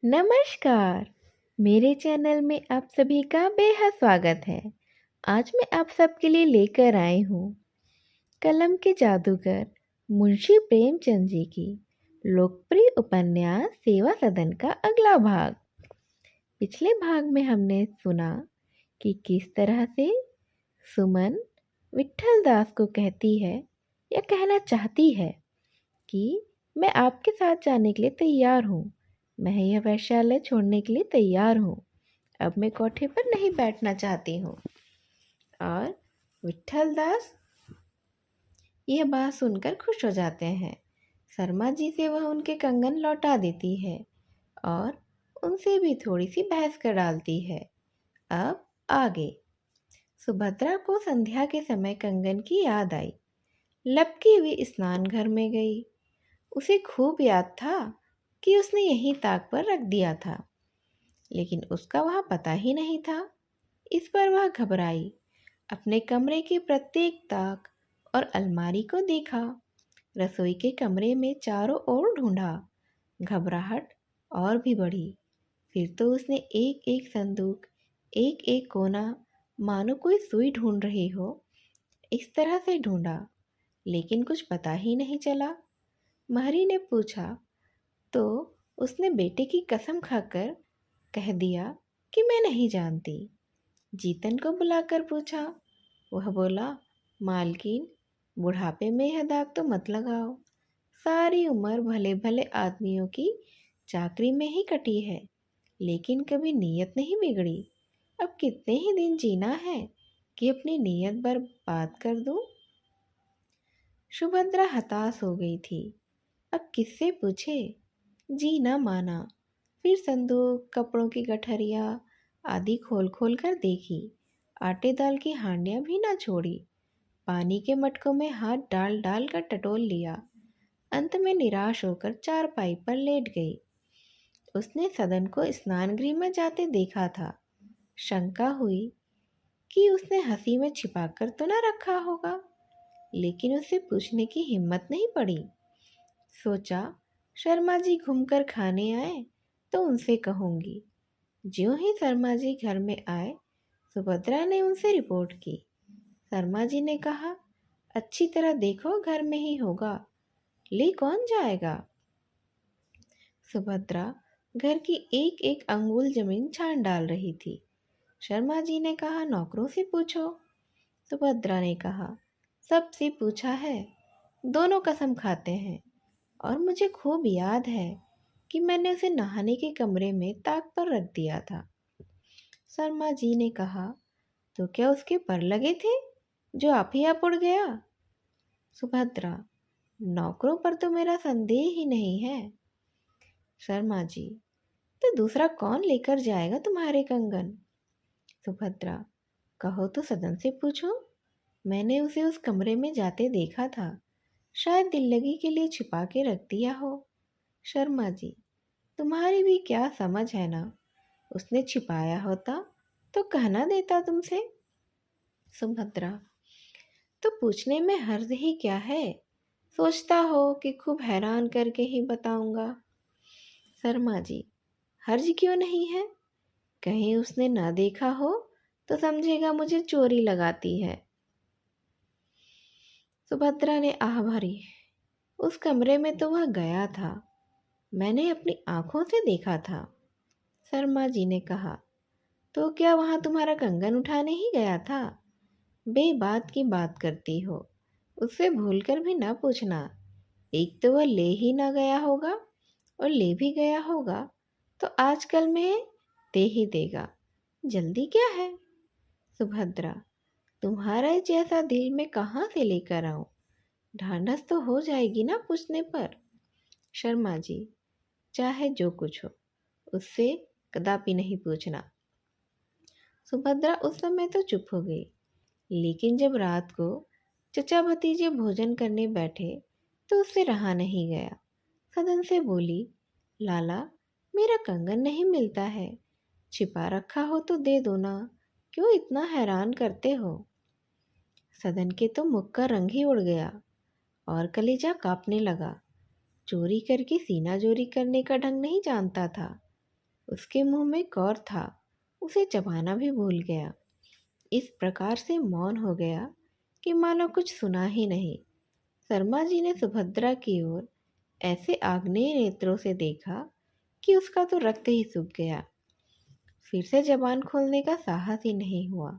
नमस्कार। मेरे चैनल में आप सभी का बेहद स्वागत है। आज मैं आप सबके लिए लेकर आई हूँ कलम के जादूगर मुंशी प्रेमचंद जी की लोकप्रिय उपन्यास सेवा सदन का अगला भाग। पिछले भाग में हमने सुना कि किस तरह से सुमन विट्ठल दास को कहती है या कहना चाहती है कि मैं आपके साथ जाने के लिए तैयार हूँ। मैं यह वैश्यालय छोड़ने के लिए तैयार हूँ। अब मैं कोठे पर नहीं बैठना चाहती हूँ। और विट्ठल दास यह बात सुनकर खुश हो जाते हैं। शर्मा जी से वह उनके कंगन लौटा देती है और उनसे भी थोड़ी सी बहस कर डालती है। अब आगे। सुभद्रा को संध्या के समय कंगन की याद आई। लपकी हुई स्नान घर में गई। उसे खूब याद था कि उसने यहीं ताक पर रख दिया था, लेकिन उसका वहाँ पता ही नहीं था। इस पर वह घबराई। अपने कमरे के प्रत्येक ताक और अलमारी को देखा। रसोई के कमरे में चारों ओर ढूंढा। घबराहट और भी बढ़ी। फिर तो उसने एक एक संदूक, एक एक कोना, मानो कोई सुई ढूंढ रही हो, इस तरह से ढूंढा, लेकिन कुछ पता ही नहीं चला। महरी ने पूछा तो उसने बेटे की कसम खाकर कह दिया कि मैं नहीं जानती। जीतन को बुलाकर पूछा। वह बोला, मालकिन, बुढ़ापे में यह दाग तो मत लगाओ। सारी उम्र भले भले आदमियों की चाकरी में ही कटी है, लेकिन कभी नीयत नहीं बिगड़ी। अब कितने ही दिन जीना है कि अपनी नीयत बर्बाद कर दूं। सुभद्रा हताश हो गई थी। अब किससे पूछे? जी न माना। फिर संदूक, कपड़ों की गठरिया आदि खोल खोल कर देखी। आटे दाल की हांडियां भी ना छोड़ी। पानी के मटकों में हाथ डाल डाल कर टटोल लिया। अंत में निराश होकर चारपाई पर लेट गई। उसने सदन को स्नान गृह में जाते देखा था। शंका हुई कि उसने हंसी में छिपा कर तो न रखा होगा, लेकिन उसे पूछने की हिम्मत नहीं पड़ी। सोचा, शर्मा जी घूमकर खाने आए तो उनसे कहूँगी। ज्यों ही शर्मा जी घर में आए, सुभद्रा ने उनसे रिपोर्ट की। शर्मा जी ने कहा, अच्छी तरह देखो, घर में ही होगा, ले कौन जाएगा। सुभद्रा घर की एक एक अंगुल जमीन छान डाल रही थी। शर्मा जी ने कहा, नौकरों से पूछो। सुभद्रा ने कहा, सबसे पूछा है, दोनों कसम खाते हैं, और मुझे खूब याद है कि मैंने उसे नहाने के कमरे में ताक पर रख दिया था। शर्मा जी ने कहा, तो क्या उसके पर लगे थे जो आप ही आप उड़ गया। सुभद्रा, नौकरों पर तो मेरा संदेह ही नहीं है। शर्मा जी, तो दूसरा कौन लेकर जाएगा तुम्हारे कंगन। सुभद्रा, कहो तो सदन से पूछो। मैंने उसे उस कमरे में जाते देखा था। शायद दिल लगी के लिए छिपा के रख दिया हो। शर्मा जी, तुम्हारी भी क्या समझ है ना। उसने छिपाया होता तो कहना देता तुमसे। सुभद्रा, तो पूछने में हर्ज ही क्या है। सोचता हो कि खूब हैरान करके ही बताऊंगा। शर्मा जी, हर्ज क्यों नहीं है। कहीं उसने ना देखा हो तो समझेगा मुझे चोरी लगाती है। सुभद्रा ने आह भरी। उस कमरे में तो वह गया था, मैंने अपनी आंखों से देखा था। शर्मा जी ने कहा, तो क्या वहां तुम्हारा कंगन उठाने ही गया था। बेबात की बात करती हो। उससे भूलकर भी ना पूछना। एक तो वह ले ही ना गया होगा, और ले भी गया होगा तो आजकल में दे ही देगा। जल्दी क्या है। सुभद्रा, तुम्हारा जैसा दिल में कहाँ से लेकर आऊं। ढांढस तो हो जाएगी ना पूछने पर। शर्मा जी, चाहे जो कुछ हो, उससे कदापि नहीं पूछना। सुभद्रा उस समय तो चुप हो गई, लेकिन जब रात को चचा भतीजे भोजन करने बैठे तो उससे रहा नहीं गया। सदन से बोली, लाला, मेरा कंगन नहीं मिलता है। छिपा रखा हो तो दे दो ना, क्यों इतना हैरान करते हो। सदन के तो मुख का रंग ही उड़ गया और कलेजा कांपने लगा। चोरी करके सीना जोरी करने का ढंग नहीं जानता था। उसके मुंह में कौर था, उसे चबाना भी भूल गया। इस प्रकार से मौन हो गया कि मानो कुछ सुना ही नहीं। शर्मा जी ने सुभद्रा की ओर ऐसे आग्नेय नेत्रों से देखा कि उसका तो रक्त ही सूख गया। फिर से जबान खोलने का साहस ही नहीं हुआ।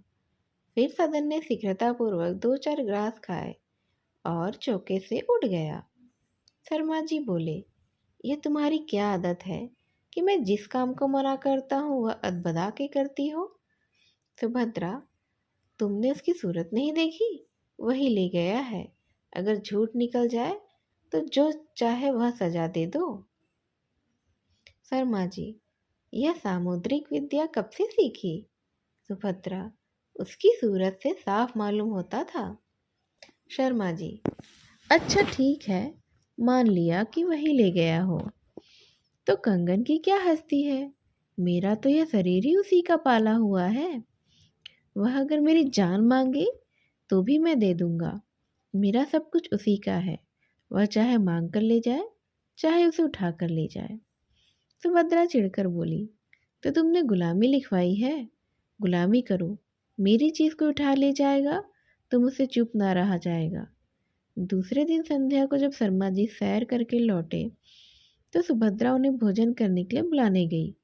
फिर सदन ने शीघ्रतापूर्वक 2-4 ग्रास खाए और चौके से उठ गया। शर्मा जी बोले, ये तुम्हारी क्या आदत है कि मैं जिस काम को मना करता हूँ वह अदबदा के करती हो? सुभद्रा, तुमने उसकी सूरत नहीं देखी? वही ले गया है। अगर झूठ निकल जाए तो जो चाहे वह सजा दे दो। शर्मा जी, यह सामुद्रिक विद्या कब से सीखी? सुभद्रा, उसकी सूरत से साफ मालूम होता था। शर्मा जी, अच्छा ठीक है, मान लिया कि वही ले गया हो, तो कंगन की क्या हस्ती है? मेरा तो यह शरीर ही उसी का पाला हुआ है। वह अगर मेरी जान मांगे तो भी मैं दे दूंगा। मेरा सब कुछ उसी का है। वह चाहे मांग कर ले जाए, चाहे उसे उठा कर ले जाए। सुभद्रा चिढ़कर बोली, तो तुमने गुलामी लिखवाई है? गुलामी करो। मेरी चीज़ को उठा ले जाएगा तो मुझसे चुप ना रहा जाएगा। दूसरे दिन संध्या को जब शर्मा जी सैर करके लौटे तो सुभद्रा उन्हें भोजन करने के लिए बुलाने गई।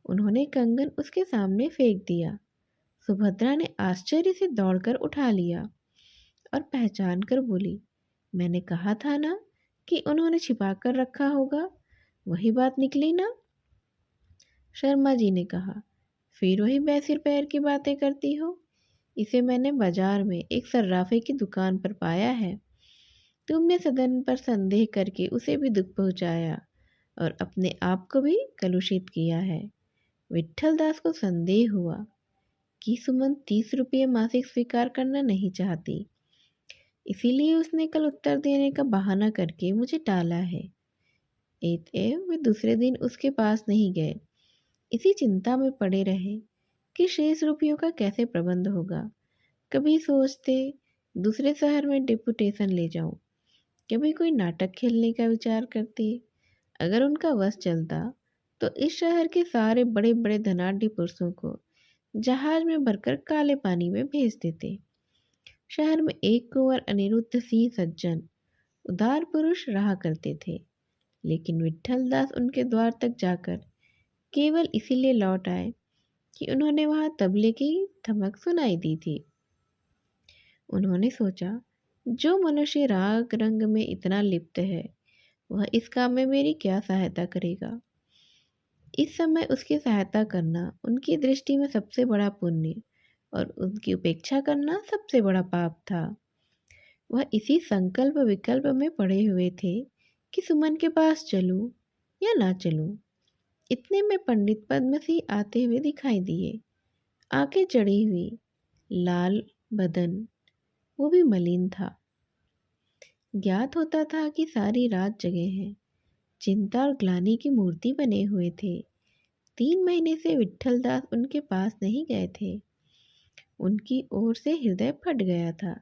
उन्होंने कंगन उसके सामने फेंक दिया। सुभद्रा ने आश्चर्य से दौड़कर उठा लिया और पहचान कर बोली, मैंने कहा था ना कि उन्होंने छिपा कर रखा होगा। वही बात निकली ना? शर्मा जी ने कहा, फिर वही बैसिर पैर की बातें करती हो। इसे मैंने बाजार में एक सर्राफे की दुकान पर पाया है। तुमने सदन पर संदेह करके उसे भी दुख पहुंचाया और अपने आप को भी कलुषित किया है। विट्ठल दास को संदेह हुआ कि सुमन 30 रुपये मासिक स्वीकार करना नहीं चाहती, इसीलिए उसने कल उत्तर देने का बहाना करके मुझे टाला है। एतएव वे दूसरे दिन उसके पास नहीं गए। इसी चिंता में पड़े रहे कि शेष रुपयों का कैसे प्रबंध होगा। कभी सोचते दूसरे शहर में डिपुटेशन ले जाऊं, कभी कोई नाटक खेलने का विचार करते। अगर उनका वश चलता तो इस शहर के सारे बड़े बड़े धनाढ्य पुरुषों को जहाज में भरकर काले पानी में भेज देते। शहर में एक कुंवर अनिरुद्ध सिंह सज्जन उदार पुरुष रहा करते थे, लेकिन विट्ठल दास उनके द्वार तक जाकर केवल इसीलिए लौट आए कि उन्होंने वहां तबले की धमक सुनाई दी थी। उन्होंने सोचा, जो मनुष्य राग रंग में इतना लिप्त है वह इस काम में मेरी क्या सहायता करेगा। इस समय उसकी सहायता करना उनकी दृष्टि में सबसे बड़ा पुण्य और उनकी उपेक्षा करना सबसे बड़ा पाप था। वह इसी संकल्प विकल्प में पड़े हुए थे कि सुमन के पास चलूं या ना चलूं। इतने में पंडित पद्मसिंह आते हुए दिखाई दिए। आंखें चढ़ी हुई, लाल बदन, वो भी मलिन था। ज्ञात होता था कि सारी रात जगे हैं। चिंता और ग्लानि की मूर्ति बने हुए थे। 3 महीने से विट्ठल दास उनके पास नहीं गए थे। उनकी ओर से हृदय फट गया था,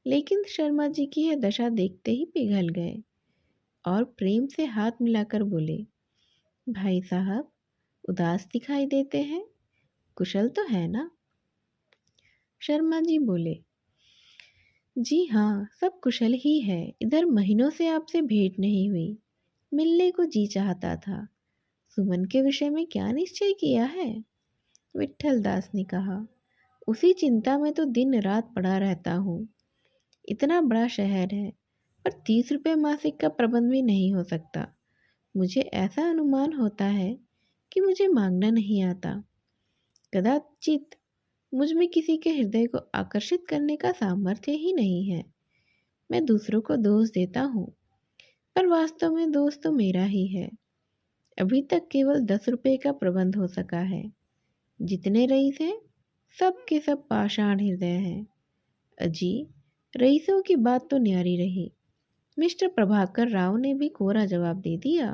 लेकिन शर्मा जी की यह दशा देखते ही पिघल गए और प्रेम से हाथ मिलाकर बोले, भाई साहब, उदास दिखाई देते हैं, कुशल तो है ना? शर्मा जी बोले, जी हाँ, सब कुशल ही है। इधर महीनों से आपसे भेंट नहीं हुई, मिलने को जी चाहता था। सुमन के विषय में क्या निश्चय किया है? विट्ठल दास ने कहा, उसी चिंता में तो दिन रात पड़ा रहता हूँ। इतना बड़ा शहर है पर 30 रुपये मासिक का प्रबंध भी नहीं हो सकता। मुझे ऐसा अनुमान होता है कि मुझे मांगना नहीं आता। कदाचित मुझ में किसी के हृदय को आकर्षित करने का सामर्थ्य ही नहीं है। मैं दूसरों को दोष देता हूँ, पर वास्तव में दोष तो मेरा ही है। अभी तक केवल 10 रुपये का प्रबंध हो सका है। जितने रईस हैं सब के सब पाषाण हृदय हैं। अजी, रईसों की बात तो न्यारी रही। मिस्टर प्रभाकर राव ने भी कोरा जवाब दे दिया।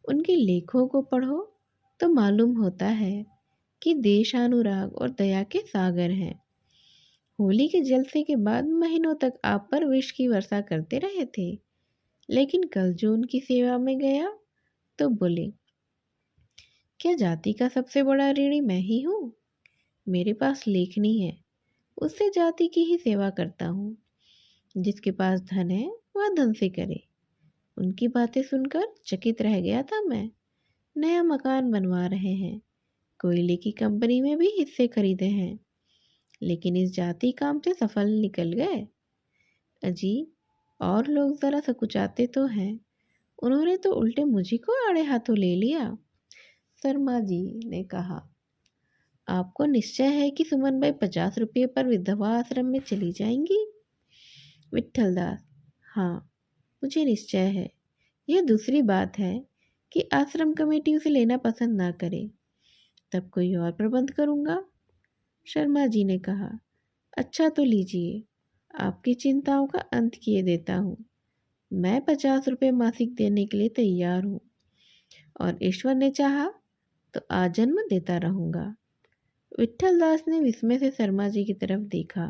उनके लेखों को पढ़ो तो मालूम होता है कि देशानुराग और दया के सागर हैं। होली के जलसे के बाद महीनों तक आप पर विष की वर्षा करते रहे थे, लेकिन कल जो उनकी सेवा में गया तो बोले क्या जाति का सबसे बड़ा ऋणी मैं ही हूँ? मेरे पास लेखनी है, उससे जाति की ही सेवा करता हूँ। जिसके पास धन है वह धन से करे। उनकी बातें सुनकर चकित रह गया था मैं। नया मकान बनवा रहे हैं, कोयले की कंपनी में भी हिस्से खरीदे हैं, लेकिन इस जाति काम से सफल निकल गए। अजी, और लोग जरा सकुचाते तो हैं, उन्होंने तो उल्टे मुझी को आड़े हाथों ले लिया। शर्मा जी ने कहा, आपको निश्चय है कि सुमन बाई 50 रुपये पर विधवा आश्रम में चली जाएंगी? विट्ठल दास, हाँ, मुझे निश्चय है। यह दूसरी बात है कि आश्रम कमेटी उसे लेना पसंद ना करे, तब कोई और प्रबंध करूँगा। शर्मा जी ने कहा, अच्छा तो लीजिए, आपकी चिंताओं का अंत किए देता हूँ। मैं 50 रुपये मासिक देने के लिए तैयार हूँ, और ईश्वर ने चाहा तो आजन्म देता रहूँगा। विट्ठल दास ने विस्मय से शर्मा जी की तरफ देखा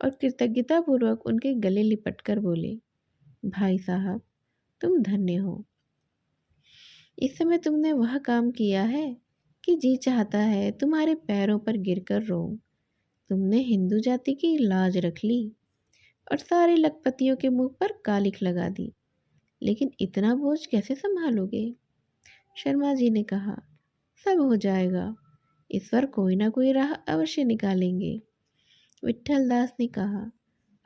और कृतज्ञतापूर्वक उनके गले लिपट कर बोले, भाई साहब, तुम धन्य हो। इस समय तुमने वह काम किया है कि जी चाहता है तुम्हारे पैरों पर गिरकर रोऊं। तुमने हिंदू जाति की लाज रख ली और सारे लखपतियों के मुंह पर कालिख लगा दी। लेकिन इतना बोझ कैसे संभालोगे? शर्मा जी ने कहा, सब हो जाएगा, ईश्वर कोई ना कोई राह अवश्य निकालेंगे। विट्ठल दास ने कहा,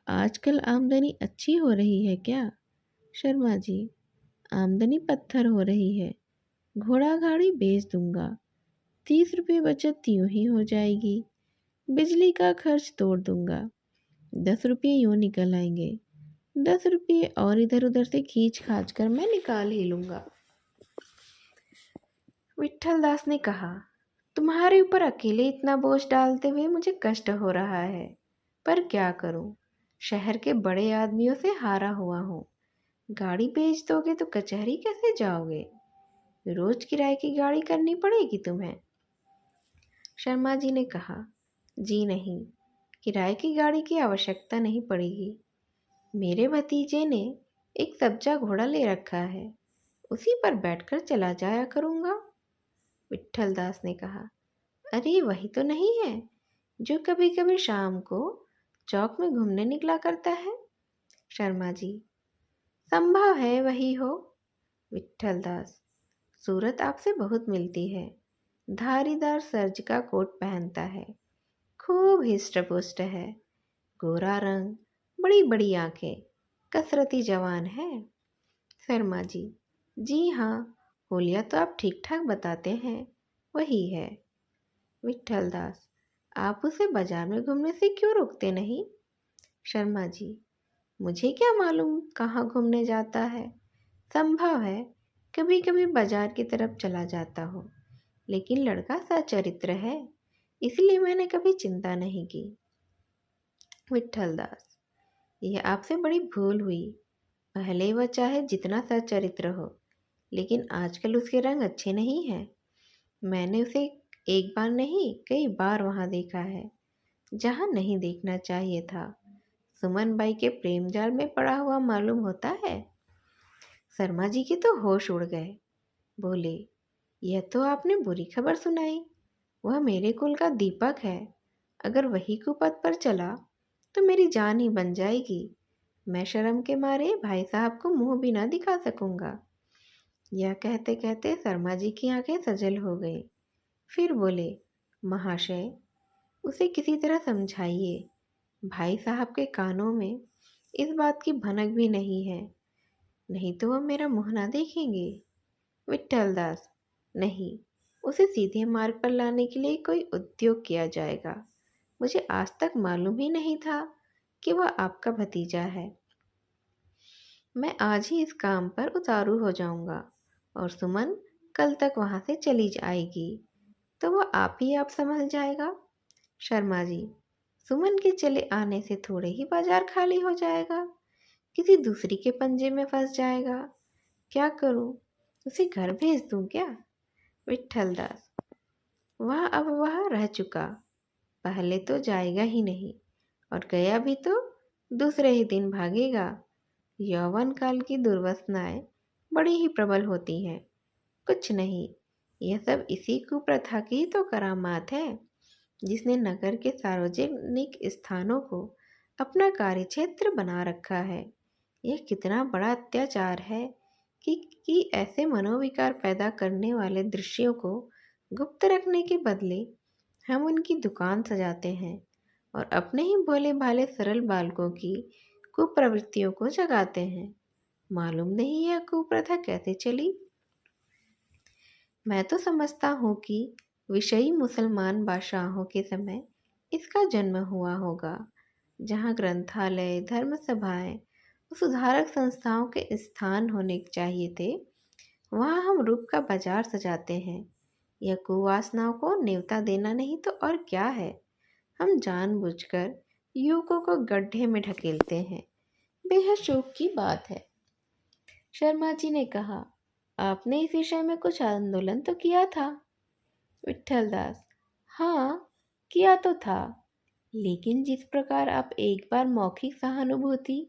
आजकल आमदनी अच्छी हो रही है क्या? शर्मा जी, आमदनी पत्थर हो रही है। घोड़ा गाड़ी बेच दूंगा, 30 रुपये बचत यूं ही हो जाएगी। बिजली का खर्च तोड़ दूंगा, 10 रुपये यूं निकल आएंगे। 10 रुपये और इधर उधर से खींच खाच कर मैं निकाल ही लूंगा। विट्ठल दास ने कहा, तुम्हारे ऊपर अकेले इतना बोझ डालते हुए मुझे कष्ट हो रहा है, पर क्या करूं? शहर के बड़े आदमियों से हारा हुआ हूँ। गाड़ी बेच दोगे तो कचहरी कैसे जाओगे? रोज किराए की गाड़ी करनी पड़ेगी तुम्हें। शर्मा जी ने कहा, जी नहीं, किराए की गाड़ी की आवश्यकता नहीं पड़ेगी। मेरे भतीजे ने एक सब्जा घोड़ा ले रखा है, उसी पर बैठकर चला जाया करूँगा। विट्ठल दास ने कहा, अरे वही तो नहीं है जो कभी कभी शाम को चौक में घूमने निकला करता है? शर्मा जी, संभव है वही हो। विट्ठल दास, सूरत आपसे बहुत मिलती है। धारीदार सर्ज का कोट पहनता है, खूब हिष्ट पुष्ट है, गोरा रंग, बड़ी बड़ी आंखें, कसरती जवान है। शर्मा जी, जी हाँ, होलिया तो आप ठीक ठाक बताते हैं, वही है। विट्ठल दास, आप उसे बाजार में घूमने से क्यों रोकते नहीं? शर्मा जी, मुझे क्या मालूम कहाँ घूमने जाता है। संभव है कभी कभी बाजार की तरफ चला जाता हो, लेकिन लड़का सचरित्र है, इसलिए मैंने कभी चिंता नहीं की। विट्ठल दास, यह आपसे बड़ी भूल हुई। पहले वह चाहे जितना सचरित्र हो, लेकिन आजकल उसके रंग अच्छे नहीं हैं। मैंने उसे एक बार नहीं कई बार वहां देखा है, जहां नहीं देखना चाहिए था। सुमन बाई के प्रेम जाल में पड़ा हुआ मालूम होता है। शर्मा जी के तो होश उड़ गए। बोले, यह तो आपने बुरी खबर सुनाई। वह मेरे कुल का दीपक है, अगर वही कुपथ पर चला तो मेरी जान ही बन जाएगी। मैं शर्म के मारे भाई साहब को मुंह भी ना दिखा सकूंगा। यह कहते कहते शर्मा जी की आंखें सजल हो गई। फिर बोले, महाशय, उसे किसी तरह समझाइए। भाई साहब के कानों में इस बात की भनक भी नहीं है, नहीं तो वह मेरा मुंह ना देखेंगे। विट्ठल दास, नहीं, उसे सीधे मार्ग पर लाने के लिए कोई उद्योग किया जाएगा। मुझे आज तक मालूम ही नहीं था कि वह आपका भतीजा है। मैं आज ही इस काम पर उतारू हो जाऊंगा और सुमन कल तक वहां से चली जाएगी, तो वह आप संभल जाएगा। शर्मा जी, सुमन के चले आने से थोड़े ही बाजार खाली हो जाएगा, किसी दूसरी के पंजे में फंस जाएगा। क्या करूं, उसे घर भेज दूं क्या? विट्ठल दास, वह रह चुका, पहले तो जाएगा ही नहीं, और गया भी तो दूसरे ही दिन भागेगा। यौवन काल की दुर्वासनाएं बड़ी ही प्रबल होती हैं। कुछ नहीं, यह सब इसी कुप्रथा की तो करामात है, जिसने नगर के सार्वजनिक स्थानों को अपना कार्यक्षेत्र बना रखा है। यह कितना बड़ा अत्याचार है कि ऐसे मनोविकार पैदा करने वाले दृश्यों को गुप्त रखने के बदले हम उनकी दुकान सजाते हैं और अपने ही भोले भाले सरल बालकों की कुप्रवृत्तियों को जगाते हैं। मालूम नहीं यह कुप्रथा कैसे चली। मैं तो समझता हूँ कि विषयी मुसलमान बादशाहों के समय इसका जन्म हुआ होगा, जहाँ ग्रंथालय, धर्म सभाएं और सुधारक संस्थाओं के स्थान होने चाहिए थे, वहाँ हम रूप का बाजार सजाते हैं। यह कुवासनाओं को न्योता देना नहीं तो और क्या है। हम जानबूझकर युवकों को गड्ढे में ढकेलते हैं। बेहद शोक की बात है। शर्मा जी ने कहा, आपने इस विषय में कुछ आंदोलन तो किया था। विट्ठलदास, हाँ किया तो था, लेकिन जिस प्रकार आप एक बार मौखिक सहानुभूति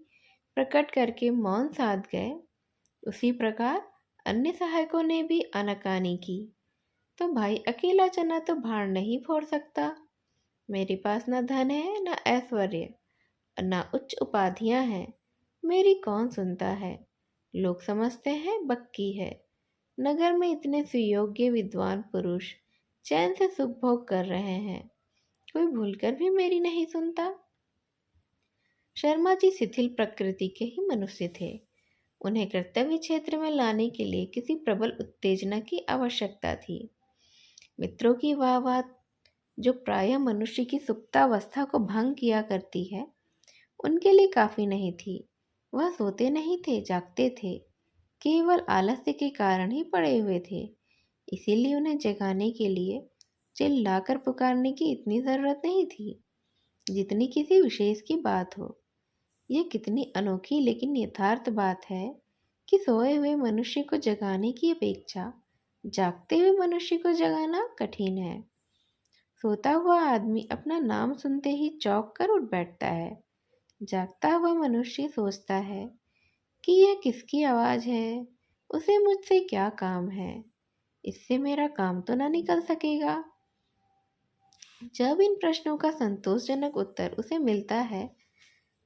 प्रकट करके मौन साध गए, उसी प्रकार अन्य सहायकों ने भी आनाकानी की। तो भाई अकेला चना तो भार नहीं फोड़ सकता। मेरे पास न धन है, न ऐश्वर्य, न उच्च उपाधियां हैं। मेरी कौन सुनता है। लोग समझते हैं बक्की है। नगर में इतने सुयोग्य विद्वान पुरुष चैन से सुख भोग कर रहे हैं, कोई भूलकर भी मेरी नहीं सुनता। शर्मा जी शिथिल प्रकृति के ही मनुष्य थे। उन्हें कर्तव्य क्षेत्र में लाने के लिए किसी प्रबल उत्तेजना की आवश्यकता थी। मित्रों की वाह जो प्रायः मनुष्य की सुप्तावस्था को भंग किया करती है, उनके लिए काफी नहीं थी। वह सोते नहीं थे, जागते थे, केवल आलस्य के कारण ही पड़े हुए थे। इसीलिए उन्हें जगाने के लिए चिल्लाकर पुकारने की इतनी जरूरत नहीं थी जितनी किसी विशेष की बात हो। यह कितनी अनोखी लेकिन यथार्थ बात है कि सोए हुए मनुष्य को जगाने की अपेक्षा जागते हुए मनुष्य को जगाना कठिन है। सोता हुआ आदमी अपना नाम सुनते ही चौंक कर उठ बैठता है। जागता हुआ मनुष्य सोचता है कि यह किसकी आवाज़ है, उसे मुझसे क्या काम है, इससे मेरा काम तो ना निकल सकेगा। जब इन प्रश्नों का संतोषजनक उत्तर उसे मिलता है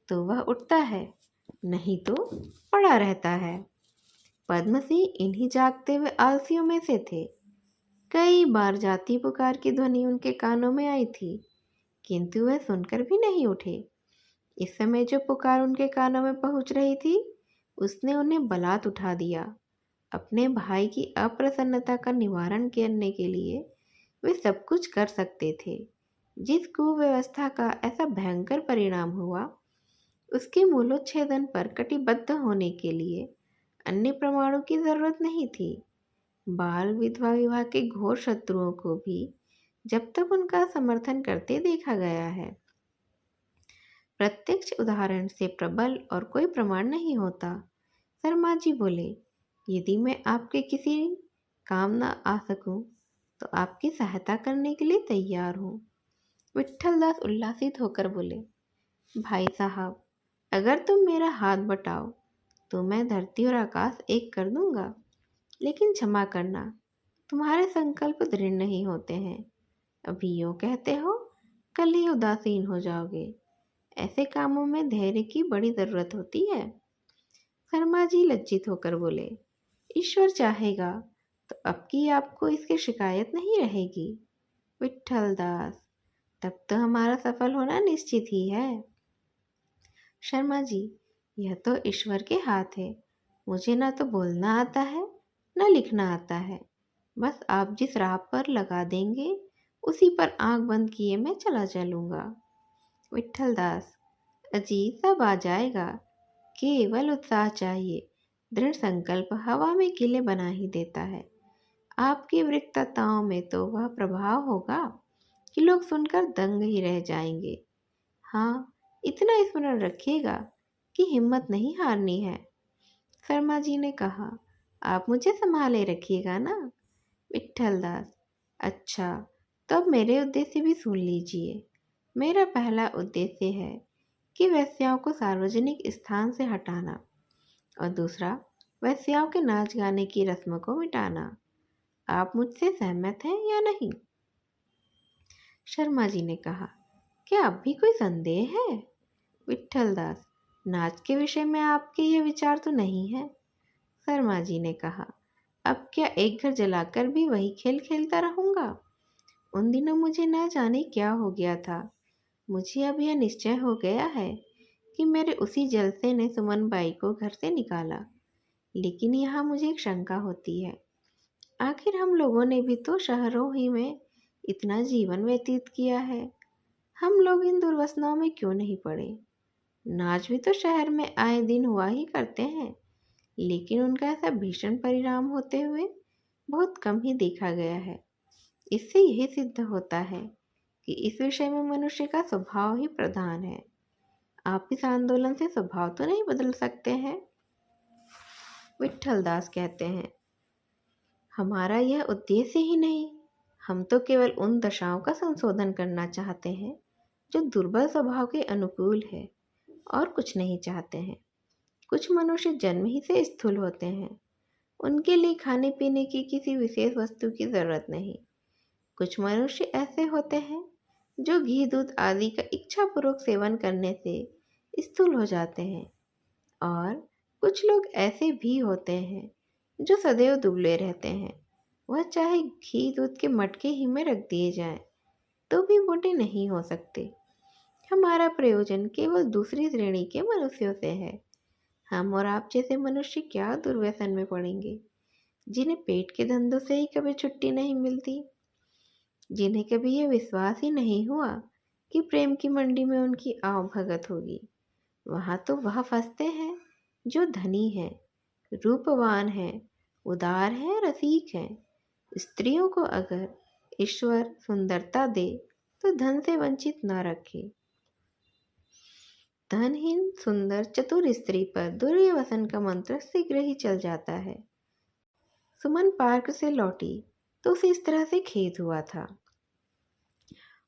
तो वह उठता है, नहीं तो पड़ा रहता है। पद्मसिंह इन्हीं जागते हुए आलसियों में से थे। कई बार जाति पुकार की ध्वनि उनके कानों में आई थी, किंतु वह सुनकर भी नहीं उठे। इस समय जो पुकार उनके कानों में पहुंच रही थी, उसने उन्हें बलात् उठा दिया। अपने भाई की अप्रसन्नता का निवारण करने के लिए वे सब कुछ कर सकते थे। जिस कुव्यवस्था का ऐसा भयंकर परिणाम हुआ, उसके मूलोच्छेदन पर कटिबद्ध होने के लिए अन्य प्रमाणों की जरूरत नहीं थी। बाल विधवा विवाह के घोर शत्रुओं को भी जब तक उनका समर्थन करते देखा गया है। प्रत्यक्ष उदाहरण से प्रबल और कोई प्रमाण नहीं होता। शर्मा जी बोले, यदि मैं आपके किसी काम न आ सकूं तो आपकी सहायता करने के लिए तैयार हूँ। विट्ठलदास उल्लासित होकर बोले, भाई साहब, अगर तुम मेरा हाथ बटाओ तो मैं धरती और आकाश एक कर दूंगा। लेकिन क्षमा करना, तुम्हारे संकल्प दृढ़ नहीं होते हैं। अभी यूँ कहते हो, कल ही उदासीन हो जाओगे। ऐसे कामों में धैर्य की बड़ी जरूरत होती है। शर्मा जी लज्जित होकर बोले, ईश्वर चाहेगा तो अब की आपको इसकी शिकायत नहीं रहेगी। विट्ठलदास, तब तो हमारा सफल होना निश्चित ही है। शर्मा जी, यह तो ईश्वर के हाथ है। मुझे ना तो बोलना आता है, ना लिखना आता है। बस आप जिस राह पर लगा देंगे, उसी पर आंख बंद किए मैं चला चलूँगा। विट्ठलदास, अजीब सब आ जाएगा। केवल उत्साह चाहिए। दृढ़ संकल्प हवा में किले बना ही देता है। आपकी वक्तृताओं में तो वह प्रभाव होगा कि लोग सुनकर दंग ही रह जाएंगे। हाँ, इतना स्मरण रखिएगा कि हिम्मत नहीं हारनी है। शर्मा जी ने कहा, आप मुझे संभाले रखिएगा ना। विट्ठलदास, अच्छा, तो अब मेरे उद्देश्य भी सुन लीजिए। मेरा पहला उद्देश्य है कि वेश्याओं को सार्वजनिक स्थान से हटाना और दूसरा वेश्याओं के नाच गाने की रस्म को मिटाना। आप मुझसे सहमत हैं या नहीं? शर्मा जी ने कहा, क्या अब भी कोई संदेह है? विट्ठल दास, नाच के विषय में आपके ये विचार तो नहीं है? शर्मा जी ने कहा, अब क्या एक घर जलाकर भी वही खेल खेलता रहूंगा? उन दिनों मुझे ना जाने क्या हो गया था। मुझे अब यह निश्चय हो गया है कि मेरे उसी जलसे ने सुमन बाई को घर से निकाला। लेकिन यहाँ मुझे एक शंका होती है, आखिर हम लोगों ने भी तो शहरों ही में इतना जीवन व्यतीत किया है, हम लोग इन दुर्वासनाओं में क्यों नहीं पड़े? नाच भी तो शहर में आए दिन हुआ ही करते हैं, लेकिन उनका ऐसा भीषण परिणाम होते हुए बहुत कम ही देखा गया है। इससे यही सिद्ध होता है कि इस विषय में मनुष्य का स्वभाव ही प्रधान है। आप इस आंदोलन से स्वभाव तो नहीं बदल सकते हैं? विट्ठल दास कहते हैं, हमारा यह उद्देश्य ही नहीं। हम तो केवल उन दशाओं का संशोधन करना चाहते हैं जो दुर्बल स्वभाव के अनुकूल है, और कुछ नहीं चाहते हैं। कुछ मनुष्य जन्म ही से स्थूल होते हैं, उनके लिए खाने पीने की किसी विशेष वस्तु की जरूरत नहीं। कुछ मनुष्य ऐसे होते हैं जो घी दूध आदि का इच्छापूर्वक सेवन करने से स्थूल हो जाते हैं, और कुछ लोग ऐसे भी होते हैं जो सदैव दुबले रहते हैं। वह चाहे घी दूध के मटके ही में रख दिए जाएं, तो भी मोटे नहीं हो सकते। हमारा प्रयोजन केवल दूसरी श्रेणी के मनुष्यों से है। हम और आप जैसे मनुष्य क्या दुर्व्यसन में पड़ेंगे, जिन्हें पेट के धंधों से ही कभी छुट्टी नहीं मिलती, जिन्हें कभी यह विश्वास ही नहीं हुआ कि प्रेम की मंडी में उनकी आवभगत होगी। वहाँ तो वह फंसते हैं जो धनी है, रूपवान है, उदार है, रसिक है। स्त्रियों को अगर ईश्वर सुंदरता दे तो धन से वंचित न रखे। धनहीन सुंदर चतुर स्त्री पर दुर्व्यसन का मंत्र शीघ्र ही चल जाता है। सुमन पार्क से लौटी तो उसे इस तरह से खेद हुआ था।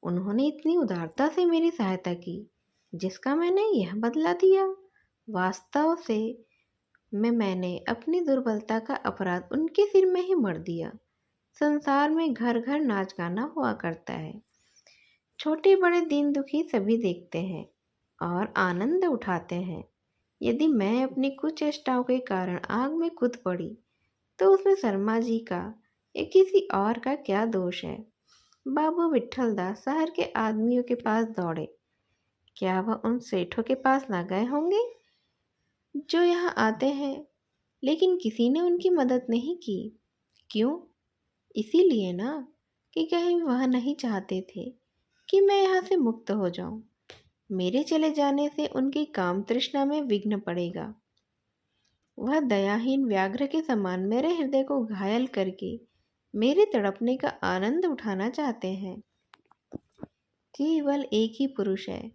उन्होंने इतनी उदारता से मेरी सहायता की, जिसका मैंने यह बदला दिया। वास्तव से मैंने अपनी दुर्बलता का अपराध उनके सिर में ही मढ़ दिया। संसार में घर घर नाच गाना हुआ करता है, छोटे बड़े दीन दुखी सभी देखते हैं और आनंद उठाते हैं। यदि मैं अपनी कुछ चेष्टाओं के कारण आग में कूद पड़ी तो उसमें शर्मा जी का या किसी और का क्या दोष है? बाबू विट्ठल दास शहर के आदमियों के पास दौड़े। क्या वह उन सेठों के पास ना गए होंगे जो यहाँ आते हैं, लेकिन किसी ने उनकी मदद नहीं की? क्यों? इसीलिए ना कि कहीं वह नहीं चाहते थे कि मैं यहाँ से मुक्त हो जाऊं। मेरे चले जाने से उनकी काम तृष्णा में विघ्न पड़ेगा। वह दयाहीन व्याघ्र के समान मेरे हृदय को घायल करके मेरे तड़पने का आनंद उठाना चाहते हैं। केवल एक ही पुरुष है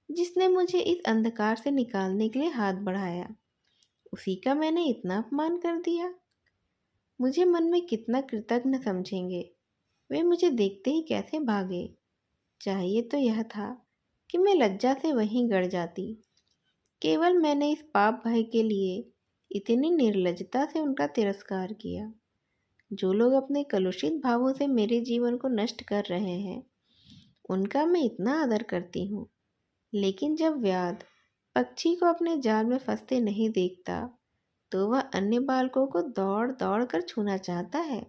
जिसने मुझे इस अंधकार से निकालने के लिए हाथ बढ़ाया, उसी का मैंने इतना अपमान कर दिया। मुझे मन में कितना कृतज्ञ समझेंगे। वे मुझे देखते ही कैसे भागे। चाहिए तो यह था कि मैं लज्जा से वहीं गड़ जाती। केवल मैंने इस पाप भय के लिए इतनी निर्लज्जता से उनका तिरस्कार किया। जो लोग अपने कलुषित भावों से मेरे जीवन को नष्ट कर रहे हैं, उनका मैं इतना आदर करती हूँ, लेकिन जब व्याध पक्षी को अपने जाल में फंसते नहीं देखता तो वह अन्य बालकों को दौड़ दौड़ कर छूना चाहता है,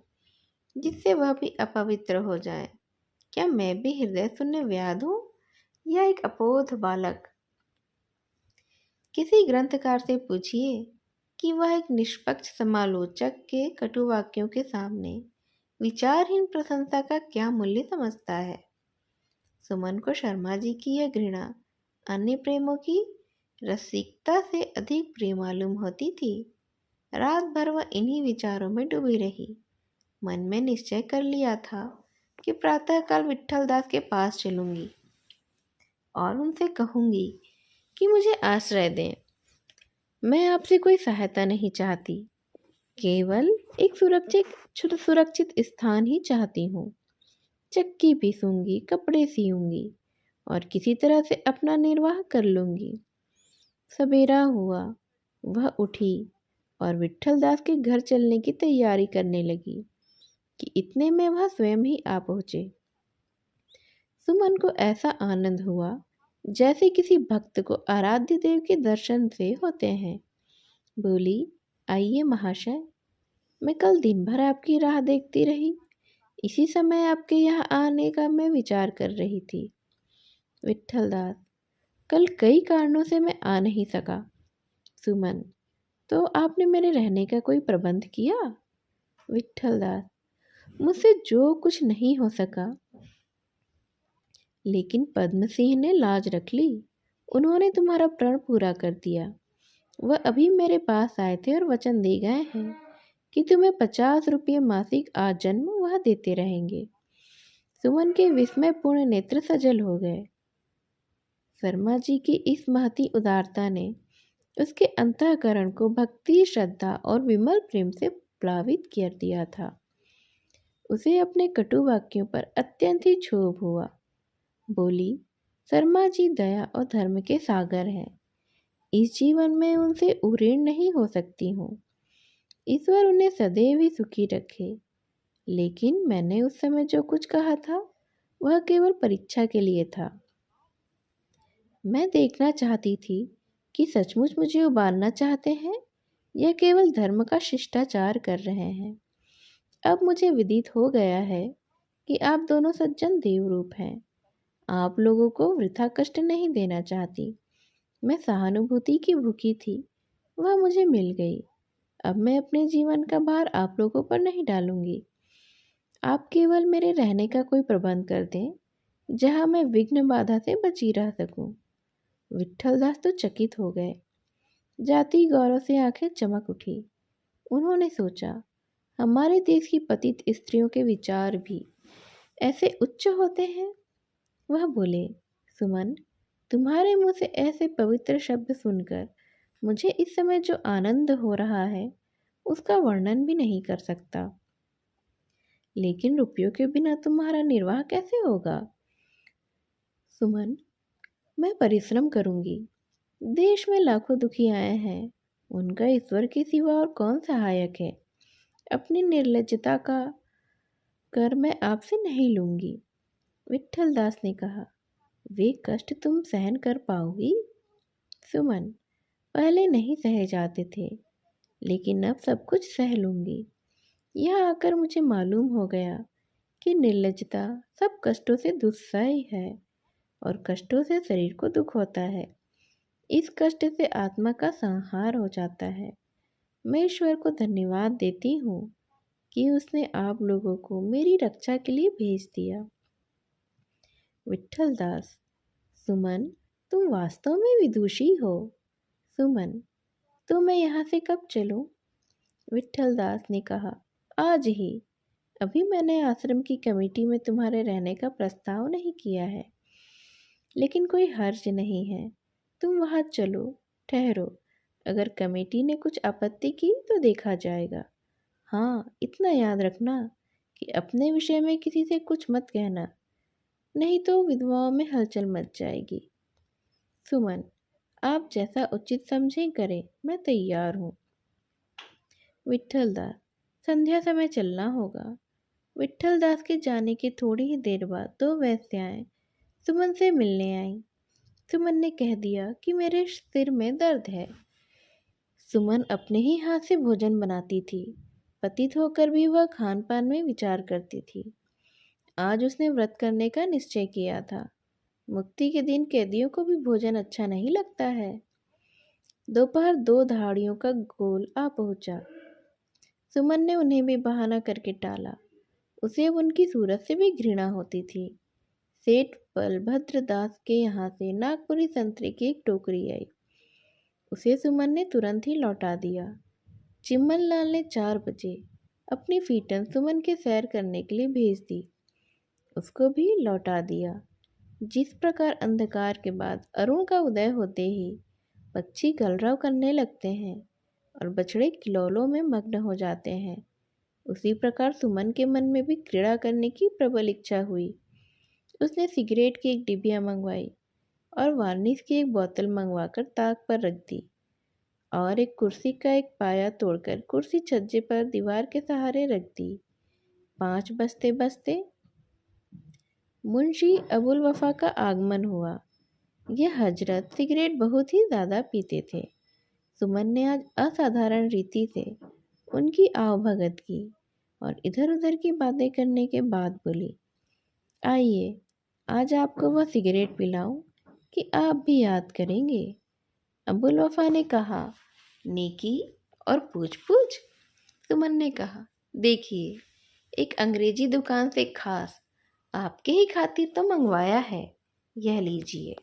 जिससे वह भी अपवित्र हो जाए। क्या मैं भी हृदय शून्य व्याध हूँ या एक अपोध बालक? किसी ग्रंथकार से पूछिए कि वह एक निष्पक्ष समालोचक के कटु वाक्यों के सामने विचारहीन प्रशंसा का क्या मूल्य समझता है। सुमन को शर्मा जी की यह घृणा अन्य प्रेमों की रसिकता से अधिक प्रिय मालूम होती थी। रात भर वह इन्हीं विचारों में डूबी रही। मन में निश्चय कर लिया था कि प्रातःकाल विट्ठल दास के पास चलूंगी और उनसे कहूंगी कि मुझे आश्रय दें। मैं आपसे कोई सहायता नहीं चाहती, केवल एक सुरक्षित स्थान ही चाहती हूँ। चक्की पीसूंगी, कपड़े सीऊंगी और किसी तरह से अपना निर्वाह कर लूंगी। सवेरा हुआ, वह उठी और विट्ठल दास के घर चलने की तैयारी करने लगी। कि इतने में वह स्वयं ही आ पहुँचे। सुमन को ऐसा आनंद हुआ जैसे किसी भक्त को आराध्य देव के दर्शन से होते हैं। बोली, आइए महाशय, मैं कल दिन भर आपकी राह देखती रही। इसी समय आपके यहाँ आने का मैं विचार कर रही थी। विट्ठलदास, कल कई कारणों से मैं आ नहीं सका। सुमन, तो आपने मेरे रहने का कोई प्रबंध किया? विट्ठलदास, मुझसे जो कुछ नहीं हो सका, लेकिन पद्म सिंह ने लाज रख ली। उन्होंने तुम्हारा प्रण पूरा कर दिया। वह अभी मेरे पास आए थे और वचन दे गए हैं कि तुम्हें 50 रुपये मासिक आजन्म वह देते रहेंगे। सुमन के विस्मयपूर्ण नेत्र सजल हो गए। शर्मा जी की इस महती उदारता ने उसके अंतःकरण को भक्ति, श्रद्धा और विमल प्रेम से प्लावित कर दिया था। उसे अपने कटु वाक्यों पर अत्यंत ही क्षोभ हुआ। बोली, शर्मा जी दया और धर्म के सागर हैं। इस जीवन में उनसे उऋण नहीं हो सकती हूँ। ईश्वर उन्हें सदैव ही सुखी रखे। लेकिन मैंने उस समय जो कुछ कहा था वह केवल परीक्षा के लिए था। मैं देखना चाहती थी कि सचमुच मुझे उबारना चाहते हैं या केवल धर्म का शिष्टाचार कर रहे हैं। अब मुझे विदित हो गया है कि आप दोनों सज्जन देवरूप हैं। आप लोगों को वृथा कष्ट नहीं देना चाहती। मैं सहानुभूति की भूखी थी, वह मुझे मिल गई। अब मैं अपने जीवन का भार आप लोगों पर नहीं डालूंगी। आप केवल मेरे रहने का कोई प्रबंध कर दें जहाँ मैं विघ्न बाधा से बची रह सकूं। विट्ठलदास तो चकित हो गए। जाति गौरव से आंखें चमक उठी। उन्होंने सोचा, हमारे देश की पतित स्त्रियों के विचार भी ऐसे उच्च होते हैं। वह बोले, सुमन, तुम्हारे मुँह से ऐसे पवित्र शब्द सुनकर मुझे इस समय जो आनंद हो रहा है उसका वर्णन भी नहीं कर सकता। लेकिन रुपयों के बिना तुम्हारा निर्वाह कैसे होगा? सुमन, मैं परिश्रम करूंगी। देश में लाखों दुखी आए हैं, उनका ईश्वर के सिवा और कौन सहायक है? अपनी निर्लज्जता का कर मैं आपसे नहीं लूंगी। विट्ठलदास ने कहा, वे कष्ट तुम सहन कर पाओगी? सुमन, पहले नहीं सहे जाते थे, लेकिन अब सब कुछ सह लूंगी। यहाँ आकर मुझे मालूम हो गया कि निर्लज्जता सब कष्टों से दुस्सह है और कष्टों से शरीर को दुख होता है। इस कष्ट से आत्मा का संहार हो जाता है। मैं ईश्वर को धन्यवाद देती हूँ कि उसने आप लोगों को मेरी रक्षा के लिए भेज दिया। विट्ठलदास, सुमन, तुम वास्तव में विदुषी हो। सुमन, तो मैं यहाँ से कब चलूँ? विट्ठलदास ने कहा, आज ही। अभी मैंने आश्रम की कमेटी में तुम्हारे रहने का प्रस्ताव नहीं किया है, लेकिन कोई हर्ज नहीं है। तुम वहाँ चलो, ठहरो। अगर कमेटी ने कुछ आपत्ति की तो देखा जाएगा। हाँ, इतना याद रखना कि अपने विषय में किसी से कुछ मत कहना, नहीं तो विधवाओं में हलचल मच जाएगी। सुमन, आप जैसा उचित समझें करें, मैं तैयार हूँ। विट्ठलदास, संध्या समय चलना होगा। विट्ठलदास के जाने के थोड़ी ही देर बाद दो वेश्याएं सुमन से मिलने आईं। सुमन ने कह दिया कि मेरे सिर में दर्द है। सुमन अपने ही हाथ से भोजन बनाती थी। पतित होकर भी वह खान पान में विचार करती थी। आज उसने व्रत करने का निश्चय किया था। मुक्ति के दिन कैदियों को भी भोजन अच्छा नहीं लगता है। दोपहर 2 का गोल आ पहुंचा। सुमन ने उन्हें भी बहाना करके टाला। उसे अब उनकी सूरत से भी घृणा होती थी। सेठ बलभद्र दास के यहाँ से नागपुरी संतरे की एक टोकरी आई। उसे सुमन ने तुरंत ही लौटा दिया। चिम्मन लाल ने 4 बजे अपनी फीटन सुमन के सैर करने के लिए भेज दी। उसको भी लौटा दिया। जिस प्रकार अंधकार के बाद अरुण का उदय होते ही पक्षी कलरव करने लगते हैं और बछड़े किलोलों में मग्न हो जाते हैं, उसी प्रकार सुमन के मन में भी क्रीड़ा करने की प्रबल इच्छा हुई। उसने सिगरेट की एक डिबिया मंगवाई और वार्निश की एक बोतल मंगवाकर ताक पर रख दी और एक कुर्सी का एक पाया तोड़कर कुर्सी छज्जे पर दीवार के सहारे रख दी। 5 बजते बजते मुंशी अबुल वफा का आगमन हुआ। यह हजरत सिगरेट बहुत ही ज़्यादा पीते थे। सुमन ने आज असाधारण रीति से उनकी आवभगत की और इधर उधर की बातें करने के बाद बोली, आइए आज आपको वह सिगरेट पिलाऊं कि आप भी याद करेंगे। अबुल वफा ने कहा, नेकी और पूछ पूछ। सुमन ने कहा, देखिए एक अंग्रेजी दुकान से खास आपके ही खातिर तो मंगवाया है, यह लीजिए।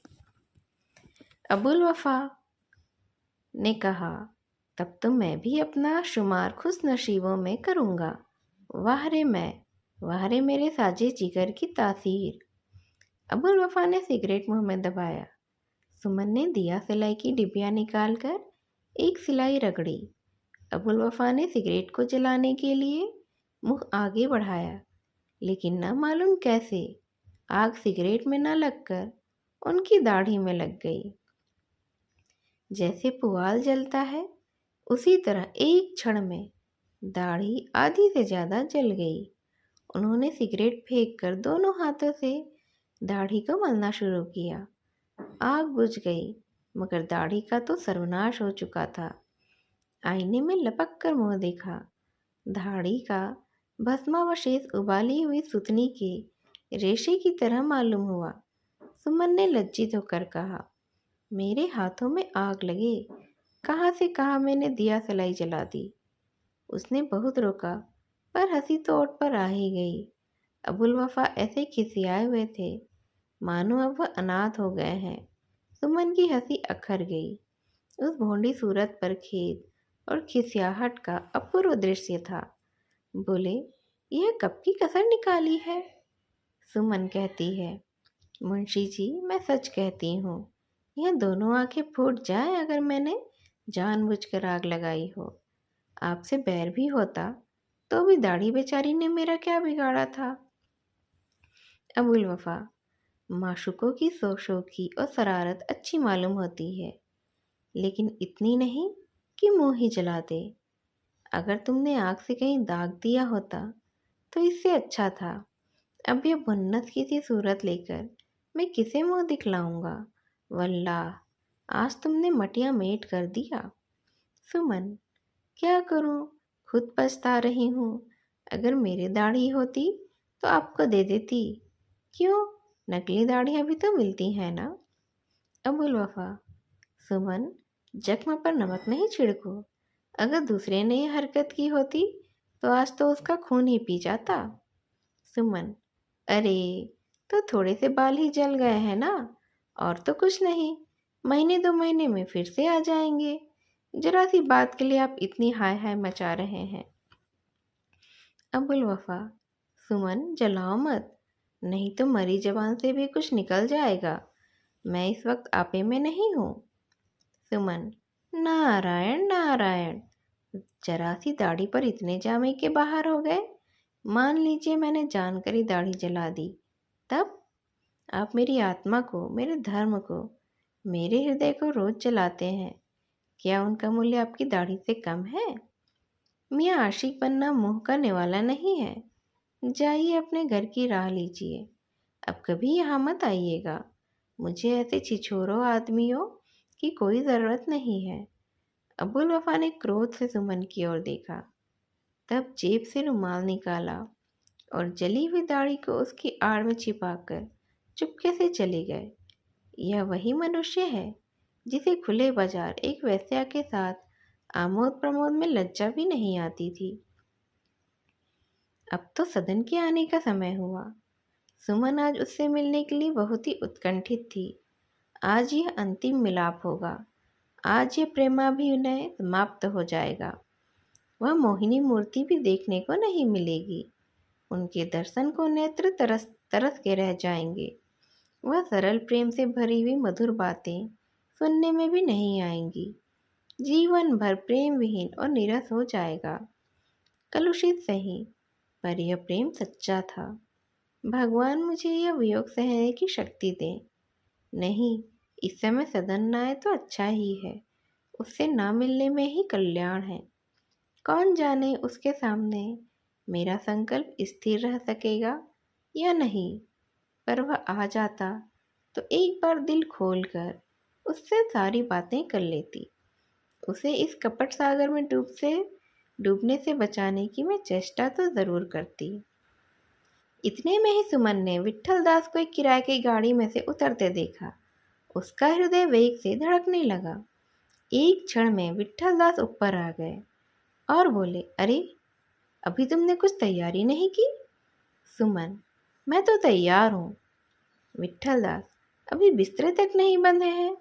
अबुल वफा ने कहा, तब तो मैं भी अपना शुमार खुश नसीबों में करूँगा। वाह रे मैं, वाह रे मेरे साजे जिगर की तासीर। अबुल वफा ने सिगरेट मुंह में दबाया। सुमन ने दिया सिलाई की डिबिया निकालकर एक सिलाई रगड़ी। अबुल वफा ने सिगरेट को जलाने के लिए मुंह आगे बढ़ाया, लेकिन न मालूम कैसे आग सिगरेट में न लगकर उनकी दाढ़ी में लग गई। जैसे पुआल जलता है उसी तरह एक क्षण में दाढ़ी आधी से ज़्यादा जल गई। उन्होंने सिगरेट फेंककर दोनों हाथों से दाढ़ी को मलना शुरू किया। आग बुझ गई, मगर दाढ़ी का तो सर्वनाश हो चुका था। आईने में लपक कर मुँह देखा। दाढ़ी का भस्मावशेष उबाली हुई सुतनी के रेशे की तरह मालूम हुआ। सुमन ने लज्जित होकर कहा, मेरे हाथों में आग लगे, कहाँ से कहाँ मैंने दिया सलाई जला दी। उसने बहुत रोका, पर हंसी तो ओठ पर आ ही गई। अबुल वफा ऐसे खिसियाए हुए थे मानो अब वह अनाथ हो गए हैं। सुमन की हंसी अखर गई। उस भोंडी सूरत पर खेद और खिसियाहट का अपूर्व दृश्य था। बोले, यह कब की कसर निकाली है? सुमन कहती है, मुंशी जी मैं सच कहती हूँ, यह दोनों आंखें फूट जाएं अगर मैंने जानबूझकर आग लगाई हो। आपसे बैर भी होता तो भी दाढ़ी बेचारी ने मेरा क्या बिगाड़ा था। अबुल वफा, माशूकों की शोखी और शरारत अच्छी मालूम होती है, लेकिन इतनी नहीं कि मुंह ही जला दे। अगर तुमने आग से कहीं दाग दिया होता तो इससे अच्छा था। अब यह मुन्नत की सी सूरत लेकर मैं किसे मुंह दिखलाऊंगा। वल्लाह, आज तुमने मटिया मेट कर दिया। सुमन, क्या करूं, खुद पछता रही हूँ। अगर मेरी दाढ़ी होती तो आपको दे देती। क्यों, नकली दाढ़ियाँ भी तो मिलती हैं ना। अबुल वफा, सुमन, जख्म पर नमक नहीं छिड़को। अगर दूसरे ने यह हरकत की होती तो आज तो उसका खून ही पी जाता। सुमन, अरे तो थोड़े से बाल ही जल गए हैं ना, और तो कुछ नहीं, महीने 2 महीने में फिर से आ जाएंगे। जरा सी बात के लिए आप इतनी हाय हाय मचा रहे हैं। अबुल वफा, सुमन जलाओ मत, नहीं तो मरी जबान से भी कुछ निकल जाएगा। मैं इस वक्त आपे में नहीं हूँ। सुमन, नारायण नारायण, जरा सी दाढ़ी पर इतने जामे के बाहर हो गए। मान लीजिए मैंने जानकर ही दाढ़ी जला दी, तब आप मेरी आत्मा को, मेरे धर्म को, मेरे हृदय को रोज जलाते हैं। क्या उनका मूल्य आपकी दाढ़ी से कम है? मियाँ आशिक बनना मुंह का निवाला नहीं है। जाइए अपने घर की राह लीजिए, अब कभी यहाँ मत आइएगा। मुझे ऐसे छिछोरों आदमियों की कोई ज़रूरत नहीं है। अबुल वफा ने क्रोध से सुमन की ओर देखा, तब जेब से रुमाल निकाला और जली हुई दाढ़ी को उसकी आड़ में छिपाकर चुपके से चले गए। यह वही मनुष्य है जिसे खुले बाजार एक वेश्या के साथ आमोद प्रमोद में लज्जा भी नहीं आती थी। अब तो सदन के आने का समय हुआ। सुमन आज उससे मिलने के लिए बहुत ही उत्कंठित थी। आज यह अंतिम मिलाप होगा। आज यह प्रेमाभिनय समाप्त हो जाएगा। वह मोहिनी मूर्ति भी देखने को नहीं मिलेगी। उनके दर्शन को नेत्र तरस तरस के रह जाएंगे। वह सरल प्रेम से भरी हुई मधुर बातें सुनने में भी नहीं आएंगी। जीवन भर प्रेम विहीन और नीरस हो जाएगा। कलुषित सही, पर यह प्रेम सच्चा था। भगवान मुझे यह वियोग सहने की शक्ति दें। नहीं, इस समय सदन न आए तो अच्छा ही है। उससे ना मिलने में ही कल्याण है। कौन जाने उसके सामने मेरा संकल्प स्थिर रह सकेगा या नहीं। पर वह आ जाता तो एक बार दिल खोलकर उससे सारी बातें कर लेती। उसे इस कपट सागर में डूबने से बचाने की मैं चेष्टा तो जरूर करती। इतने में ही सुमन ने विट्ठल दास को एक किराए की गाड़ी में से उतरते देखा। उसका हृदय वेग से धड़कने लगा। एक क्षण में विट्ठल दास ऊपर आ गए और बोले, अरे अभी तुमने कुछ तैयारी नहीं की? सुमन, मैं तो तैयार हूँ। विट्ठल दास, अभी बिस्तरे तक नहीं बंधे हैं।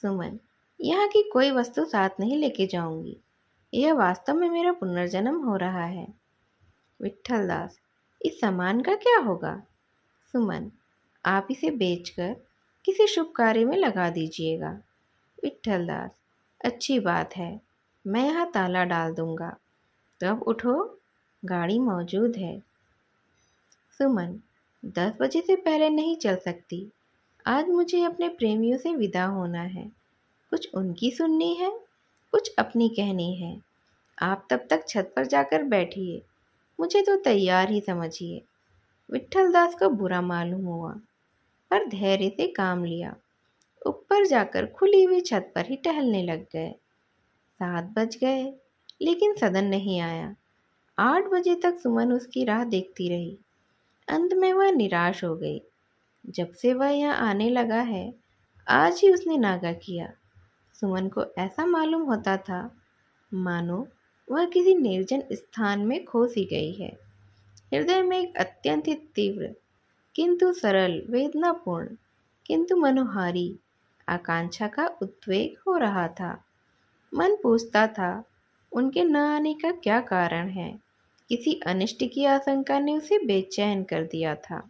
सुमन, यहाँ की कोई वस्तु साथ नहीं लेके जाऊंगी। यह वास्तव में मेरा पुनर्जन्म हो रहा है। विट्ठल दास, इस सामान का क्या होगा? सुमन, आप इसे बेचकर किसी शुभ कार्य में लगा दीजिएगा। विट्ठल दास, अच्छी बात है, मैं यहाँ ताला डाल दूंगा। तो अब उठो, गाड़ी मौजूद है। सुमन, 10 बजे से पहले नहीं चल सकती। आज मुझे अपने प्रेमियों से विदा होना है। कुछ उनकी सुननी है, कुछ अपनी कहनी है। आप तब तक छत पर जाकर बैठिए, मुझे तो तैयार ही समझिए। विट्ठल दास को बुरा मालूम हुआ, पर धैर्य से काम लिया। ऊपर जाकर खुली हुई छत पर ही टहलने लग गए। 7 बज गए, लेकिन सदन नहीं आया। 8 बजे तक सुमन उसकी राह देखती रही। अंत में वह निराश हो गई। जब से वह यहाँ आने लगा है, आज ही उसने नागा किया। सुमन को ऐसा मालूम होता था मानो वह किसी निर्जन स्थान में खो सी गई है। हृदय में एक अत्यंत ही तीव्र किंतु सरल, वेदनापूर्ण किंतु मनोहारी आकांक्षा का उद्वेग हो रहा था। मन पूछता था, उनके न आने का क्या कारण है? किसी अनिष्ट की आशंका ने उसे बेचैन कर दिया था।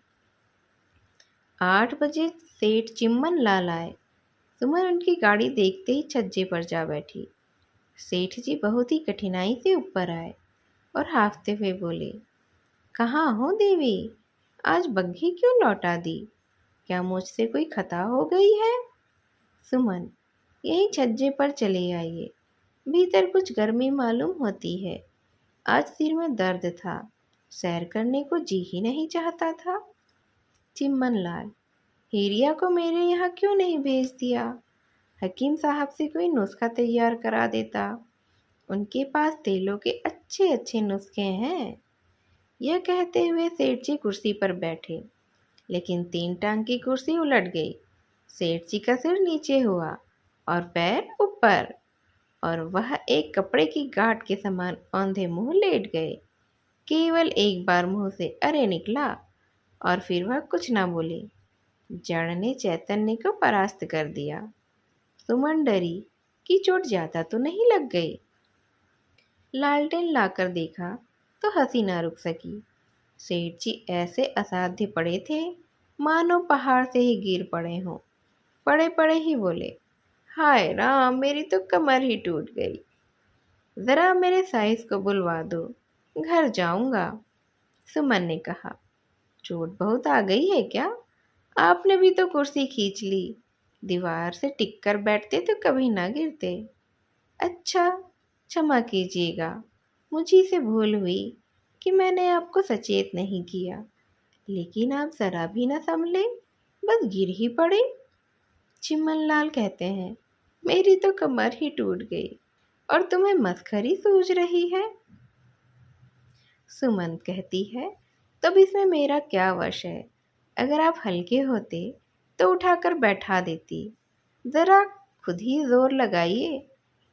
8 बजे सेठ चिम्मन लाल आए। सुमन उनकी गाड़ी देखते ही छज्जे पर जा बैठी। सेठ जी बहुत ही कठिनाई से ऊपर आए और हाँफते हुए बोले, कहाँ हो देवी? आज बग्घी क्यों लौटा दी? क्या मुझसे कोई खता हो गई है? सुमन, यही छज्जे पर चले आइए, भीतर कुछ गर्मी मालूम होती है। आज सिर में दर्द था, सैर करने को जी ही नहीं चाहता था। चिम्मन लाल, हीरिया को मेरे यहाँ क्यों नहीं भेज दिया? हकीम साहब से कोई नुस्खा तैयार करा देता। उनके पास तेलों के अच्छे अच्छे नुस्खे हैं। यह कहते हुए सेठ जी कुर्सी पर बैठे, लेकिन 3 टांग की कुर्सी उलट गई। सेठ जी का सिर नीचे हुआ और पैर ऊपर, और वह एक कपड़े की गांठ के समान औंधे मुंह लेट गए। केवल एक बार मुंह से अरे निकला और फिर वह कुछ ना बोले। जड़ ने चैतन्य को परास्त कर दिया। सुमन डरी कि चोट ज्यादा तो नहीं लग गई। लालटेन लाकर देखा तो हंसी ना रुक सकी। सेठ जी ऐसे असाध्य पड़े थे मानो पहाड़ से ही गिर पड़े हों। पड़े पड़े ही बोले, हाय राम, मेरी तो कमर ही टूट गई। जरा मेरे साइज को बुलवा दो, घर जाऊंगा। सुमन ने कहा, चोट बहुत आ गई है क्या? आपने भी तो कुर्सी खींच ली, दीवार से टिक कर बैठते तो कभी ना गिरते। अच्छा, क्षमा कीजिएगा, मुझी से भूल हुई कि मैंने आपको सचेत नहीं किया। लेकिन आप जरा भी ना संभले, बस गिर ही पड़े। चिमनलाल कहते हैं, मेरी तो कमर ही टूट गई और तुम्हें मसखरी सूझ रही है। सुमन कहती है, तब इसमें मेरा क्या वश है? अगर आप हल्के होते तो उठाकर बैठा देती। जरा खुद ही जोर लगाइए,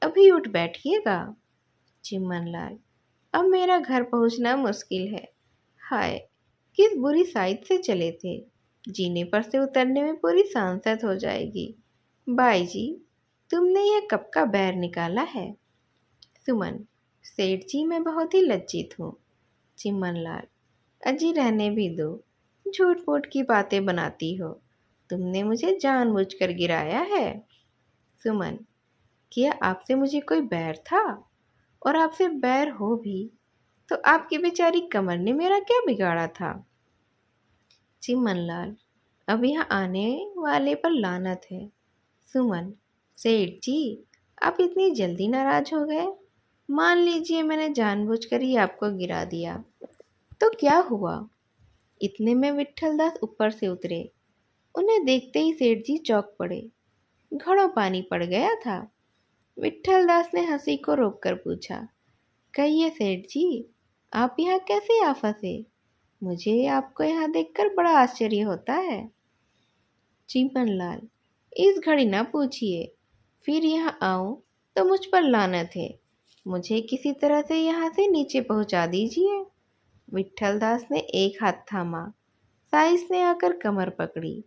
अभी उठ बैठिएगा। चिमनलाल, अब मेरा घर पहुंचना मुश्किल है। हाय, किस बुरी साइड से चले थे, जीने पर से उतरने में पूरी सांसत हो जाएगी। बाई जी, तुमने यह कब का बैर निकाला है? सुमन, सेठ जी, मैं बहुत ही लज्जित हूँ। चिमनलाल, अजी रहने भी दो, झूठ मूठ की बातें बनाती हो। तुमने मुझे जानबूझकर गिराया है। सुमन, क्या आपसे मुझे कोई बैर था? और आपसे बैर हो भी तो आपकी बेचारी कमर ने मेरा क्या बिगाड़ा था? चिमनलाल, अब यहाँ आने वाले पर लानत है। सुमन, सेठ जी, आप इतनी जल्दी नाराज हो गए? मान लीजिए मैंने जानबूझकर ही आपको गिरा दिया। तो क्या हुआ? इतने में विट्ठलदास ऊपर से उतरे। उन्हें देखते ही सेठ जी चौंक पड़े। घड़ों पानी पड़ गया था। विट्ठलदास ने हंसी को रोककर पूछा, कहिए सेठ जी, आप यहाँ कैसे आ फंसे? मुझे आपको यहाँ देखकर बड़ा आश्चर्य होता है। चिमनलाल, इस घड़ी ना पूछिए, फिर यहाँ आऊं तो मुझ पर लानत है। मुझे किसी तरह से यहाँ से नीचे पहुँचा दीजिए। विट्ठलदास ने एक हाथ थामा। साइस ने आकर कमर पकड़ी।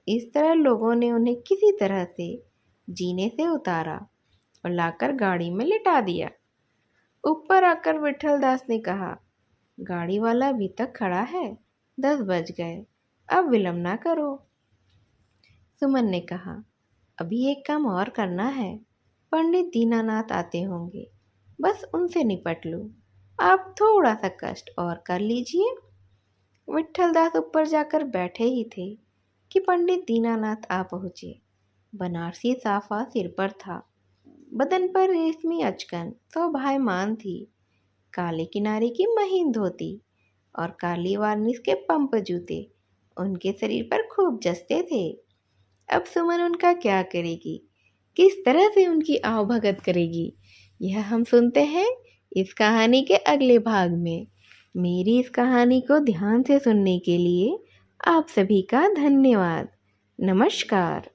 इस तरह लोगों ने उन्हें किसी तरह से जीने से उतारा और लाकर गाड़ी में लिटा दिया। ऊपर आकर विट्ठलदास ने कहा, गाड़ी वाला अभी तक खड़ा है, 10 बज गए, अब विलम्ब ना करो। सुमन ने कहा, अभी एक काम और करना है, पंडित दीनानाथ आते होंगे, बस उनसे निपट लूं। आप थोड़ा सा कष्ट और कर लीजिए। विट्ठलदास ऊपर जाकर बैठे ही थे कि पंडित दीनानाथ आ पहुँचे। बनारसी साफा सिर पर था, बदन पर रेशमी अचकन शोभायमान थी। काले किनारे की महीन धोती और काली वार्निश के पंप जूते उनके शरीर पर खूब जचते थे। अब सुमन उनका क्या करेगी, किस तरह से उनकी आवभगत करेगी, यह हम सुनते हैं इस कहानी के अगले भाग में। मेरी इस कहानी को ध्यान से सुनने के लिए आप सभी का धन्यवाद। नमस्कार।